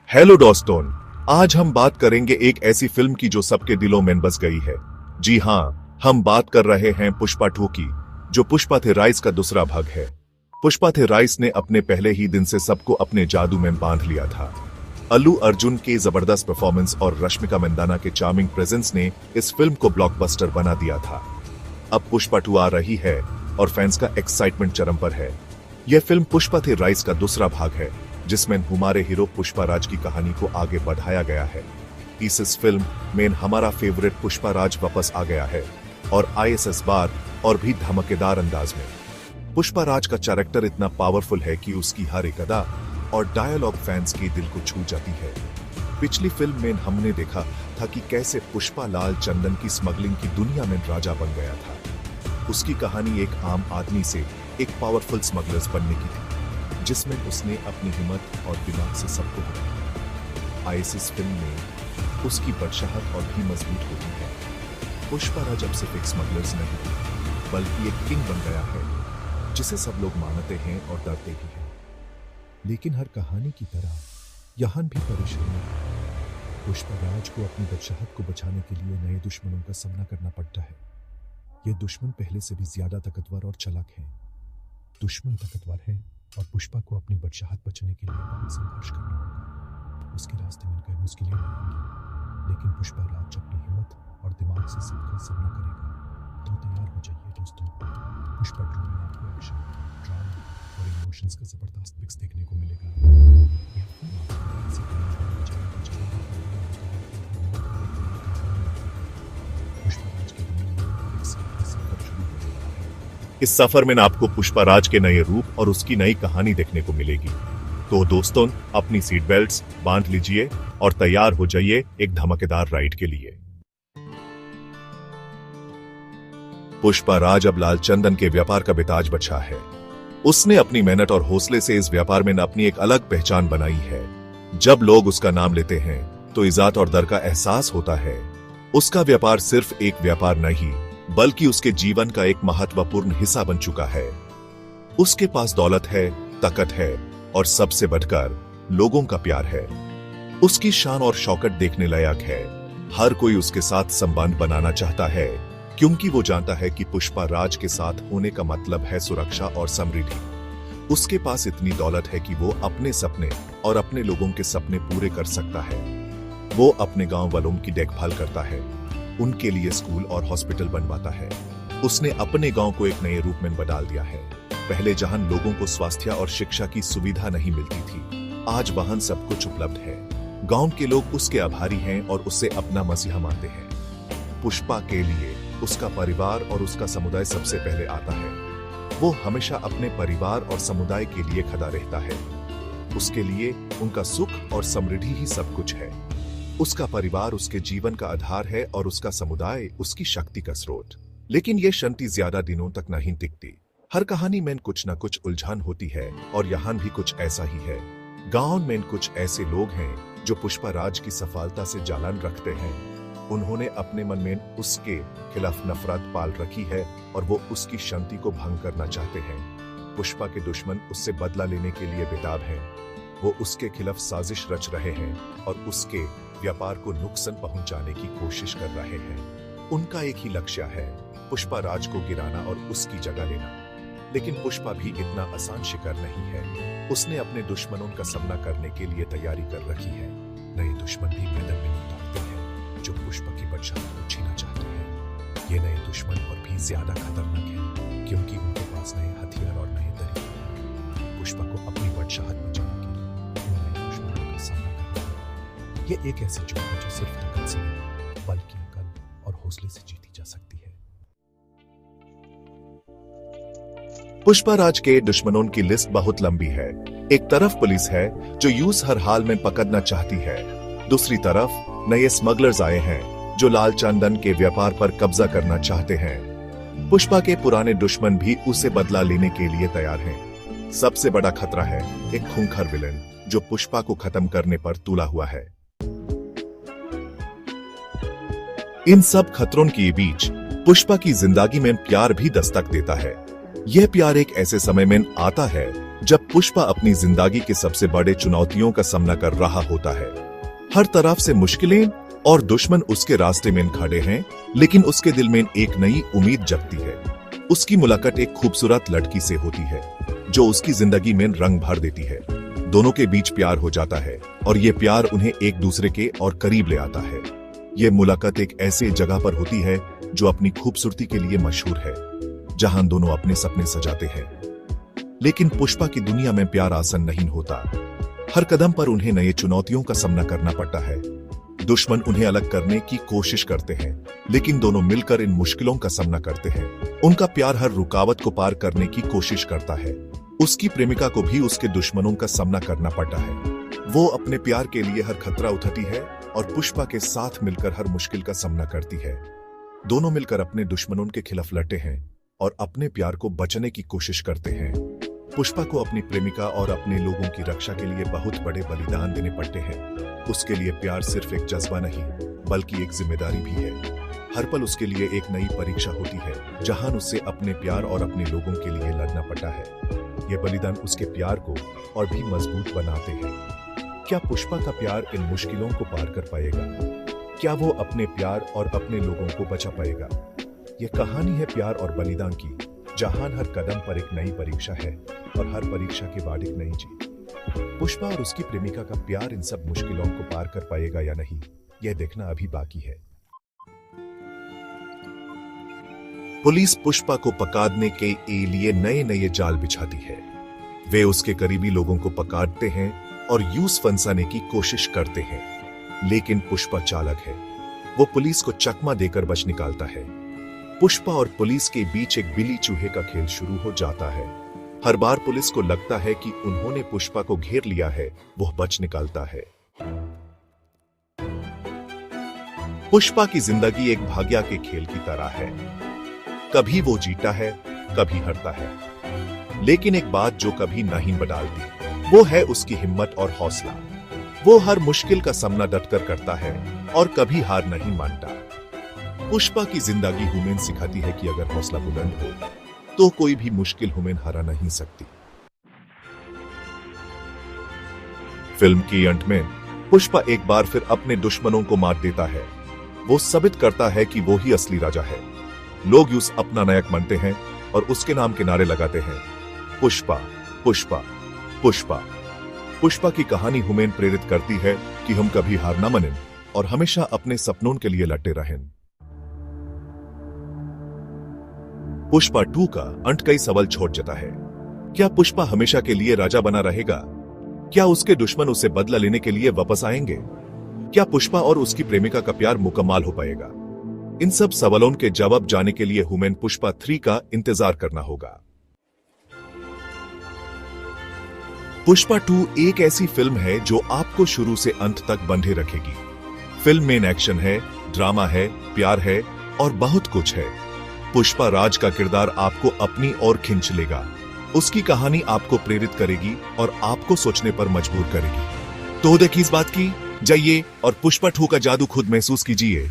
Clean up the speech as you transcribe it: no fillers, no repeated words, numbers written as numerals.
Hello दोस्तों, आज हम बात करेंगे एक ऐसी फिल्म की जो सबके दिलों में बस गई है। जी हाँ, हम बात कर रहे हैं पुष्पा 2 की, जो पुष्पा थे राइस का दूसरा भाग है। पुष्पा थे राइस ने अपने पहले ही दिन से सबको अपने जादू में बांध लिया था। अल्लू अर्जुन के जबरदस्त परफॉर्मेंस और रश्मिका मंदाना के चार्मिंग प्रेजेंस ने इस फिल्म को ब्लॉकबस्टर बना दिया था। अब पुष्पा 2 आ रही है और फैंस का एक्साइटमेंट चरम पर है। यह फिल्म पुष्पा थे राइस का दूसरा भाग है, जिसमें हमारे हीरो पुष्पाराज की कहानी को आगे बढ़ाया गया है। इस फिल्म में हमारा फेवरेट पुष्पाराज वापस आ गया है और आईएसएस बार और भी धमाकेदार अंदाज में। पुष्पाराज का कैरेक्टर इतना पावरफुल है कि उसकी हर एक अदा और डायलॉग फैंस के दिल को छू जाती है। पिछली फिल्म में हमने देखा था कि कैसे पुष्पा लाल चंदन की स्मगलिंग की दुनिया में राजा बन गया था। उसकी कहानी एक आम आदमी से एक पावरफुल स्मगलर्स बनने की थी, जिसमें उसने अपनी हिम्मत और दिमाग से सबको हराया। आईएसएस फिल्म में उसकी बदशाहत और भी मजबूत होती है। पुष्पाराज अब सिर्फ एक स्मगलर्स नहीं, बल्कि एक किंग बन गया है, जिसे सब लोग मानते हैं और डरते भी हैं। लेकिन हर कहानी की तरह यहाँ भी परेशानी है। पुष्पाराज को अपनी बदशाहत को बचाने के लिए नए दुश्मनों का सामना करना पड़ता है। ये दुश्मन पहले से भी ज्यादा ताकतवर और चालाक हैं। दुश्मन ताकतवर है और पुष्पा को अपनी बदशाहत बचाने के लिए बहुत संघर्ष करना होगा। उसके रास्ते में कई मुश्किलें आएंगी, लेकिन पुष्पाराज अपनी हिम्मत और दिमाग से सबका सामना करेगा। तो तैयार हो जाइए दोस्तों, पुष्पा 2 में आपको एक्शन, ड्रामा और इमोशंस का जबरदस्त मिक्स देखने को मिलेगा। यह फिल्म आपको ऐसी कहानी बचाने की जगह पुष्पाराज की दुनिया में एक साथ सफर शुरू हो रहा है। इस सफर में आपको पुष्पाराज के नए रूप और उसकी नई कहानी देखने को मिलेगी। तो दोस्तों, अपनी सीट बेल्ट्स बांध लीजिए और तैयार हो जाइए एक धमाकेदार राइड के लिए। पुष्पाराज अब लाल चंदन के व्यापार का बेताज बचा है। उसने अपनी मेहनत और हौसले से इस व्यापार में अपनी एक अलग पहचान बनाई है। जब लोग उसका नाम लेते हैं तो इज्जत और डर का एहसास होता है। उसका व्यापार सिर्फ एक व्यापार नहीं, बल्कि उसके जीवन का एक महत्वपूर्ण हिस्सा बन चुका है। उसके पास दौलत है, ताकत है और सबसे बढ़कर लोगों का प्यार है। उसकी शान और शौकत देखने लायक है। हर कोई उसके साथ संबंध बनाना चाहता है, क्योंकि वो जानता है कि पुष्पाराज के साथ होने का मतलब है सुरक्षा और समृद्धि। उसके पास इतनी दौलत है कि वो अपने सपने और अपने लोगों के सपने पूरे कर सकता है। वो अपने गांव वालों की देखभाल करता है, उनके लिए स्कूल और हॉस्पिटल बनवाता है। उसने अपने गांव को एक नए रूप में बदल दिया है। पहले जहां लोगों को स्वास्थ्य और शिक्षा की सुविधा नहीं मिलती थी, आज वहां सब कुछ उपलब्ध है। गांव के लोग उसके आभारी हैं और उसे अपना मसीहा मानते हैं। पुष्पा के लिए उसका परिवार और उसका समुदाय सबसे पहले आता है। वो हमेशा अपने परिवार और समुदाय के लिए खड़ा रहता है। उसके लिए उनका सुख और समृद्धि ही सब कुछ है। उसका परिवार उसके जीवन का आधार है और उसका समुदाय उसकी शक्ति का स्रोत। लेकिन ये शांति ज्यादा दिनों तक नहीं टिकती। हर कहानी में कुछ न कुछ उलझन होती है और यहाँ भी कुछ ऐसा ही है। गांव में कुछ ऐसे लोग हैं जो पुष्पाराज की सफलता से जलन रखते हैं। उन्होंने अपने मन में उसके खिलाफ नफरत पाल रखी है और वो उसकी शांति को भंग करना चाहते हैं। पुष्पा के दुश्मन उससे बदला लेने के लिए बेताब हैं। वो उसके खिलाफ साजिश रच रहे हैं और उसके व्यापार को नुकसान पहुंचाने की कोशिश कर रहे हैं। उनका एक ही लक्ष्य है, पुष्पाराज को गिराना और उसकी जगह लेना। लेकिन पुष्पा भी इतना आसान शिकार नहीं है। उसने अपने दुश्मनों का सामना करने के लिए तैयारी कर रखी है। नए दुश्मन भी मैदान में उतारते हैं जो पुष्पा की बदशाहत को छीनना चाहते हैं। ये नए दुश्मन और भी ज्यादा खतरनाक हैं, क्योंकि उनके पास नए हथियार और नए तरीके हैं। पुष्पा को अपनी बदशाहत बचाने के लिए उन नए दुश्मनों का सामना करना है। ये एक ऐसी जंग है जो सिर्फ ताकत से नहीं, बल्कि अकल और हौसले से जीती जा सकती है। पुष्पाराज के दुश्मनों की लिस्ट बहुत लंबी है। एक तरफ पुलिस है जो यूस हर हाल में पकड़ना चाहती है। दूसरी तरफ नए स्मगलर्स आए हैं जो लाल चंदन के व्यापार पर कब्जा करना चाहते हैं। पुष्पा के पुराने दुश्मन भी उसे बदला लेने के लिए तैयार हैं। सबसे बड़ा खतरा है एक खूंखार विलेन जो पुष्पा को खत्म करने पर तुला हुआ है। इन सब खतरों के बीच पुष्पा की जिंदगी में प्यार भी दस्तक देता है। यह प्यार एक ऐसे समय में आता है जब पुष्पा अपनी जिंदगी के सबसे बड़े चुनौतियों का सामना कर रहा होता है। हर तरफ से मुश्किलें और दुश्मन उसके रास्ते में खड़े हैं, लेकिन उसके दिल में एक नई उम्मीद जगती है। उसकी मुलाकात एक खूबसूरत लड़की से होती है जो उसकी जिंदगी में रंग भर देती है। दोनों के बीच प्यार हो जाता है और ये प्यार उन्हें एक दूसरे के और करीब ले आता है। ये मुलाकात एक ऐसे जगह पर होती है जो अपनी खूबसूरती के लिए मशहूर है, जहां दोनों अपने सपने सजाते हैं। लेकिन पुष्पा की दुनिया में प्यार आसान नहीं होता। हर कदम पर उन्हें नई चुनौतियों का सामना करना पड़ता है। दुश्मन उन्हें अलग करने की कोशिश करते हैं, लेकिन दोनों मिलकर इन मुश्किलों का सामना करते हैं। उनका प्यार हर रुकावट को पार करने की कोशिश करता है। उसकी प्रेमिका को भी उसके दुश्मनों का सामना करना पड़ता है। वो अपने प्यार के लिए हर खतरा उठाती है और पुष्पा के साथ मिलकर हर मुश्किल का सामना करती है। दोनों मिलकर अपने दुश्मनों के खिलाफ लड़ते हैं और अपने प्यार को बचाने की कोशिश करते हैं। पुष्पा को अपनी प्रेमिका और अपने लोगों की रक्षा के लिए बहुत बड़े बलिदान देने पड़ते हैं। उसके लिए प्यार सिर्फ एक जज्बा नहीं, बल्कि एक जिम्मेदारी भी है। हर पल उसके लिए एक नई परीक्षा होती है, जहां उसे अपने प्यार और अपने लोगों के लिए लड़ना पड़ता है। ये बलिदान उसके प्यार को और भी मजबूत बनाते हैं। क्या पुष्पा का प्यार इन मुश्किलों को पार कर पाएगा? क्या वो अपने प्यार और अपने लोगों को बचा पाएगा? ये कहानी है प्यार और बलिदान की, जहां हर कदम पर एक नई परीक्षा है और हर परीक्षा के बाद एक नई जीत। पुष्पा और उसकी प्रेमिका का प्यार इन सब मुश्किलों को पार कर पाएगा या नहीं, यह देखना अभी बाकी है। पुलिस पुष्पा को पकड़ने के लिए नए नए जाल बिछाती है। वे उसके करीबी लोगों को पकड़ते हैं और यूं फंसाने की कोशिश करते हैं, लेकिन पुष्पा चालाक है। वो पुलिस को चकमा देकर बच निकालता है। पुष्पा और पुलिस के बीच एक बिल्ली चूहे का खेल शुरू हो जाता है। हर बार पुलिस को लगता है कि उन्होंने पुष्पा को घेर लिया है, वो बच निकलता है। पुष्पा की जिंदगी एक भाग्य के खेल की तरह है। कभी वो जीता है, कभी हारता है, लेकिन एक बात जो कभी नहीं बदलती, वो है उसकी हिम्मत और हौसला। वो हर मुश्किल का सामना डटकर करता है और कभी हार नहीं मानता। पुष्पा की जिंदगी हुमेन सिखाती है कि अगर हौसला बुलंद हो तो कोई भी मुश्किल हुमेन हरा नहीं सकती। फिल्म की अंत में पुष्पा एक बार फिर अपने दुश्मनों को मार देता है। वो साबित करता है कि वो ही असली राजा है। लोग उसे अपना नायक मानते हैं और उसके नाम के नारे लगाते हैं, पुष्पा पुष्पा पुष्पा। पुष्पा की कहानी हमें प्रेरित करती है कि हम कभी हार न मानें और हमेशा अपने सपनों के लिए लड़ते रहें। पुष्पा 2 का अंत कई सवाल छोड़ जाता है। क्या पुष्पा हमेशा के लिए राजा बना रहेगा? क्या उसके दुश्मन उसे बदला लेने के लिए वापस आएंगे? क्या पुष्पा और उसकी प्रेमिका का प्यार मुकम्मल हो पाएगा? इन सब सवालों के जवाब जाने के लिए हमें पुष्पा 3 का इंतजार करना होगा। पुष्पा 2 एक ऐसी फिल्म है जो आपको शुरू से अंत तक बंधे रखेगी। फिल्म में एक्शन है, ड्रामा है, प्यार है और बहुत कुछ है। पुष्पा राज का किरदार आपको अपनी ओर खींच लेगा। उसकी कहानी आपको प्रेरित करेगी और आपको सोचने पर मजबूर करेगी। तो देखिए इस बात की, जाइए और पुष्पा 2 का जादू खुद महसूस कीजिए।